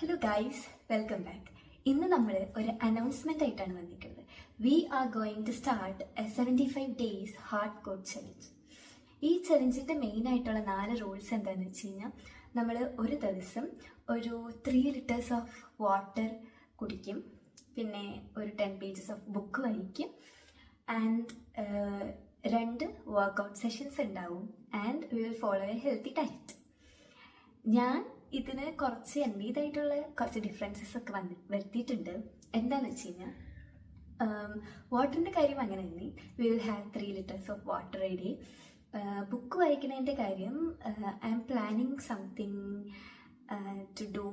Hello guys, welcome back. ഇന്ന് നമ്മൾ ഒരു അനൗൺസ്മെന്റ് ആയിട്ടാണ് വന്നിരിക്കുന്നത്. We are going to start a 75 days hard code challenge. ഈ ചലഞ്ചിന്റെ മെയിൻ ആയിട്ടുള്ള 4 റൂൾസ് എന്താണെന്ന് വെച്ച് കഴിഞ്ഞാൽ, നമ്മൾ ഒരു ദിവസം ഒരു 3 liters ഓഫ് വാട്ടർ കുടിക്കും, പിന്നെ ഒരു 10 pages ഓഫ് ബുക്ക് വായിക്കും, ആൻഡ് 2 വർക്കൗട്ട് സെഷൻസ് ഉണ്ടാവും, and we will follow A healthy diet. ഞാൻ ഇതിന് കുറച്ച് എൻ്റേതായിട്ടുള്ള കുറച്ച് ഡിഫറൻസസ് ഒക്കെ വരുത്തിയിട്ടുണ്ട്. എന്താണെന്ന് വെച്ച് കഴിഞ്ഞാൽ, വാട്ടറിൻ്റെ കാര്യം അങ്ങനെ തന്നെ, we will have 3 liters of water a day. Book വായിക്കുന്നതിൻ്റെ കാര്യം, I am planning something to do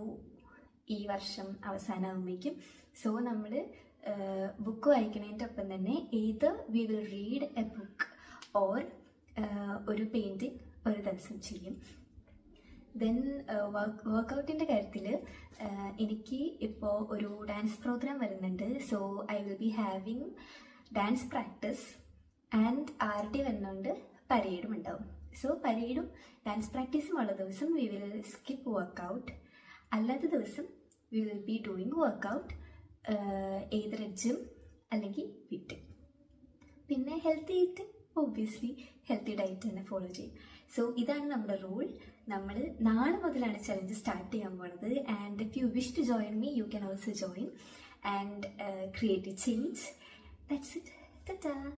ഈ വർഷം അവസാനമാകുമ്പോഴേക്കും. സോ നമ്മൾ ബുക്ക് വായിക്കുന്നതിൻ്റെ ഒപ്പം തന്നെ either we will read A book or ഒരു പെയിൻറ്റിങ് ഒരു ദിവസം ചെയ്യും. ദെൻ വർക്കൗട്ടിൻ്റെ കാര്യത്തിൽ എനിക്ക് ഇപ്പോൾ ഒരു ഡാൻസ് പ്രോഗ്രാം വരുന്നുണ്ട്. So I will be having dance practice and RD വരുന്നുണ്ട്, പരേഡും ഉണ്ടാവും. സോ പരേഡും ഡാൻസ് പ്രാക്ടീസും ഉള്ള ദിവസം വി വിൽ സ്കിപ്പ് വർക്കൗട്ട്. അല്ലാത്ത ദിവസം we will be doing workout, either gym അല്ലെങ്കിൽ വീട്ടിൽ. പിന്നെ healthy eating, obviously healthy diet തന്നെ ഫോളോ ചെയ്യും. സോ ഇതാണ് നമ്മുടെ റൂൾ. നമ്മൾ നാളെ മുതലാണ് ചലഞ്ച് സ്റ്റാർട്ട് ചെയ്യാൻ പോണത്. And if you wish to join me, you can also join and create a change. That's it. Tata.